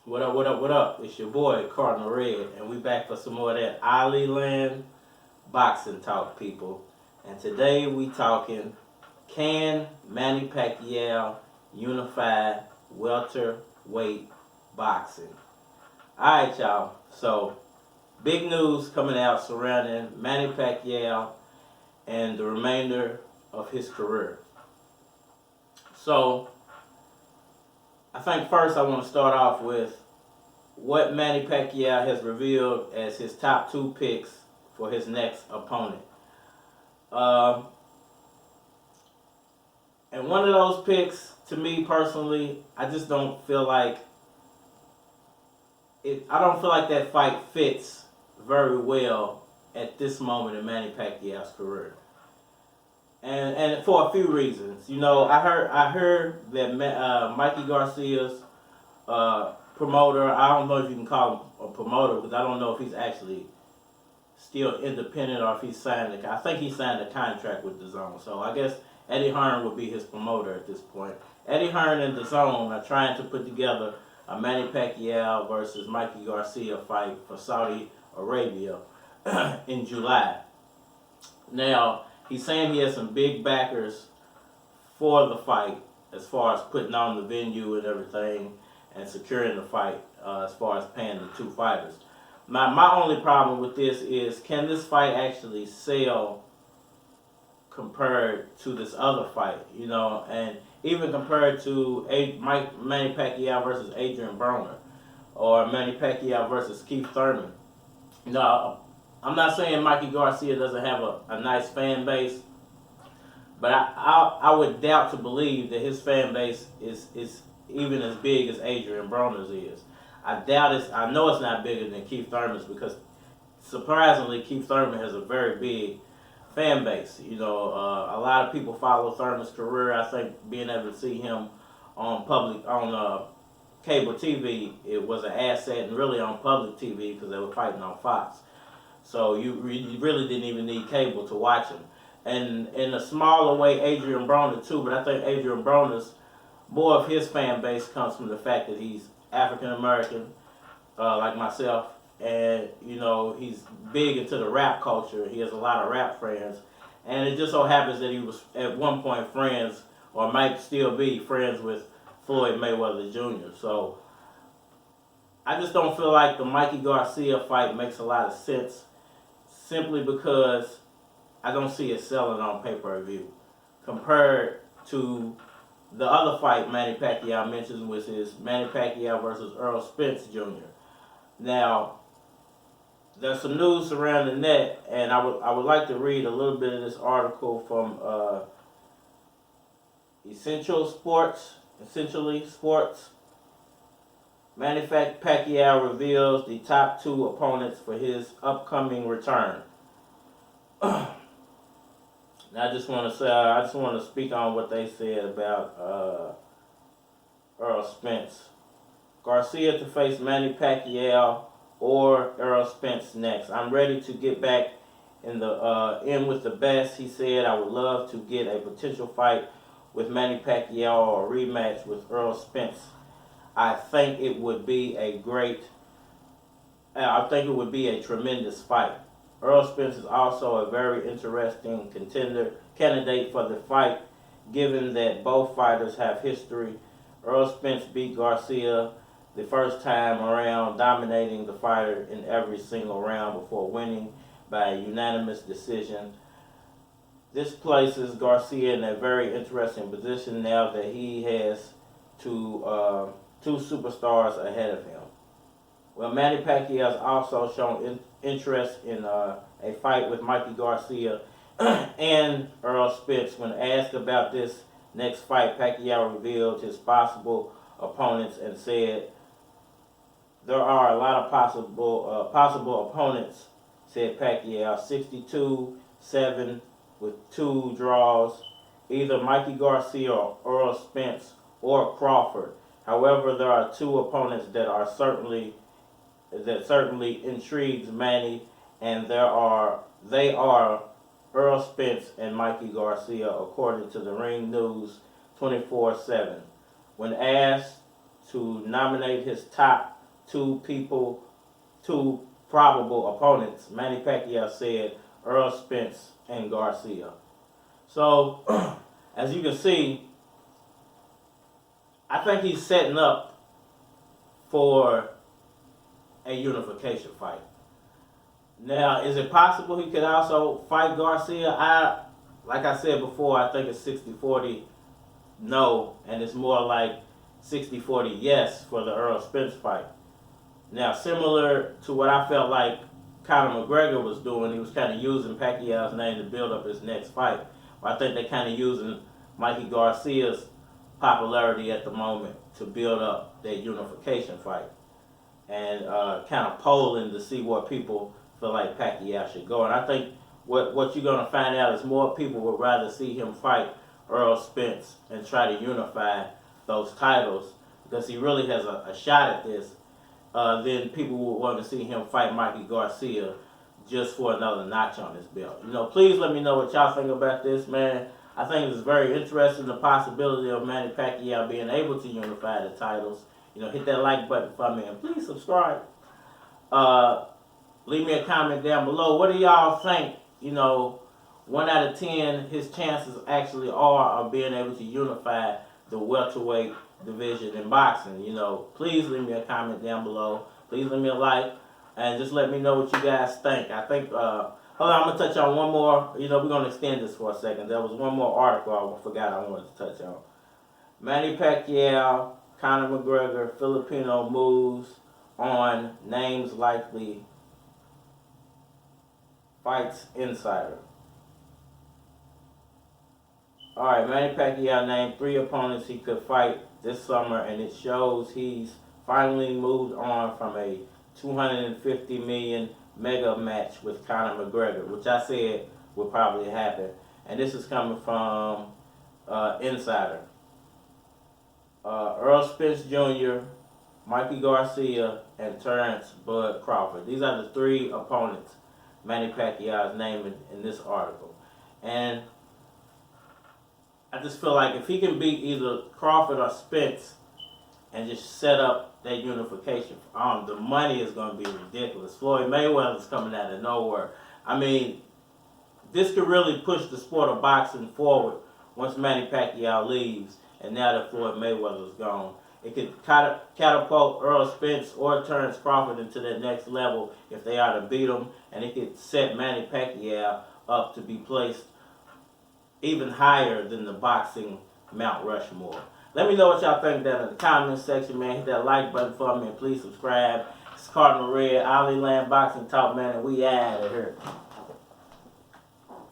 What up, what up, what up? It's your boy, Cardinal Red, and we back for some more of that Ali Land boxing talk, people. And today we talking, can Manny Pacquiao unify welterweight boxing? Alright, y'all. So, big news coming out surrounding Manny Pacquiao and the remainder of his career. So, I think first I want to start off with what Manny Pacquiao has revealed as his top two picks for his next opponent. And one of those picks, to me personally, I just don't feel like it. I don't feel like that fight fits very well at this moment in Manny Pacquiao's career, and for a few reasons. You know, I heard that Mikey Garcia's promoter. I don't know if you can call him a promoter because I don't know if he's actually still independent or if he's signed. I think he signed a contract with the Zone. So I guess Eddie Hearn would be his promoter at this point. Eddie Hearn and the Zone are trying to put together a Manny Pacquiao versus Mikey Garcia fight for Saudi Arabia in July. Now, he's saying he has some big backers for the fight as far as putting on the venue and everything and securing the fight as far as paying the two fighters. My only problem with this is, can this fight actually sell compared to this other fight? You know, and even compared to Manny Pacquiao versus Adrian Broner or Manny Pacquiao versus Keith Thurman. No, I'm not saying Mikey Garcia doesn't have a nice fan base, but I would doubt to believe that his fan base is even as big as Adrian Broner's is. I doubt it. I know it's not bigger than Keith Thurman's because surprisingly Keith Thurman has a very big fan base. You know, a lot of people follow Thurman's career. I think being able to see him on cable TV, it was an asset, and really on public TV because they were fighting on Fox. So you really didn't even need cable to watch him. And in a smaller way, Adrian Broner too, but I think Adrian Broner's more of his fan base comes from the fact that he's African American, like myself, and you know he's big into the rap culture. He has a lot of rap friends, and it just so happens that he was at one point friends, or might still be friends with Floyd Mayweather Jr. So I just don't feel like the Mikey Garcia fight makes a lot of sense, simply because I don't see it selling on pay-per-view compared to the other fight Manny Pacquiao mentions, which is Manny Pacquiao versus Errol Spence Jr. Now, there's some news surrounding that, and I would like to read a little bit of this article from Essentially Sports. Manny Pacquiao reveals the top two opponents for his upcoming return. I just want to speak on what they said about Errol Spence. Garcia to face Manny Pacquiao or Errol Spence next. I'm ready to get back in with the best. He said, I would love to get a potential fight with Manny Pacquiao or a rematch with Errol Spence. I think it would be a tremendous fight. Errol Spence is also a very interesting candidate for the fight, given that both fighters have history. Errol Spence beat Garcia the first time around, dominating the fighter in every single round before winning by a unanimous decision. This places Garcia in a very interesting position now that he has two superstars ahead of him. Well, Manny Pacquiao has also shown interest in a fight with Mikey Garcia and Errol Spence. When asked about this next fight, Pacquiao revealed his possible opponents and said, there are a lot of possible opponents, said Pacquiao. 62-7 with 2 draws, either Mikey Garcia or Errol Spence or Crawford. However, there are 2 opponents that certainly intrigues Manny, and they are Errol Spence and Mikey Garcia, according to the Ring News 24/7. When asked to nominate his top two probable opponents. Manny Pacquiao said Errol, Spence, and Garcia. So, as you can see, I think he's setting up for a unification fight. Now, is it possible he could also fight Garcia? Like I said before, I think it's 60-40 no, and it's more like 60-40 yes for the Errol Spence fight. Now, similar to what I felt like Conor McGregor was doing, he was kind of using Pacquiao's name to build up his next fight. I think they're kind of using Mikey Garcia's popularity at the moment to build up that unification fight and kind of polling to see what people feel like Pacquiao should go. And I think what you're going to find out is more people would rather see him fight Errol Spence and try to unify those titles because he really has a shot at this. Then people would want to see him fight Mikey Garcia just for another notch on his belt. You know, please let me know what y'all think about this, man. I think it's very interesting, the possibility of Manny Pacquiao being able to unify the titles. You know, hit that like button for me and please subscribe. Leave me a comment down below. What do y'all think, you know, 1 out of 10 his chances actually are of being able to unify the welterweight division in boxing? You know, please leave me a comment down below. Please leave me a like and just let me know what you guys think. I think, hold on, I'm going to touch on one more. You know, we're going to extend this for a second. There was one more article I forgot I wanted to touch on. Manny Pacquiao, Conor McGregor, Filipino moves on names likely fights insider. Alright, Manny Pacquiao named 3 opponents he could fight this summer, and it shows he's finally moved on from a $250 million mega match with Conor McGregor, which I said would probably happen. And this is coming from Insider. Errol Spence Jr., Mikey Garcia, and Terrence Bud Crawford. These are the 3 opponents Manny Pacquiao is naming in this article. And I just feel like if he can beat either Crawford or Spence and just set up that unification, the money is going to be ridiculous. Floyd Mayweather's coming out of nowhere. I mean, this could really push the sport of boxing forward once Manny Pacquiao leaves, and now that Floyd Mayweather's gone. It could catapult Errol Spence or Terrence Crawford into that next level if they are to beat him, and it could set Manny Pacquiao up to be placed even higher than the boxing Mount Rushmore. Let me know what y'all think down in the comments section, man. Hit that like button for me and please subscribe. It's Cardinal Red, Ollie Land Boxing Talk, man, and we out of here.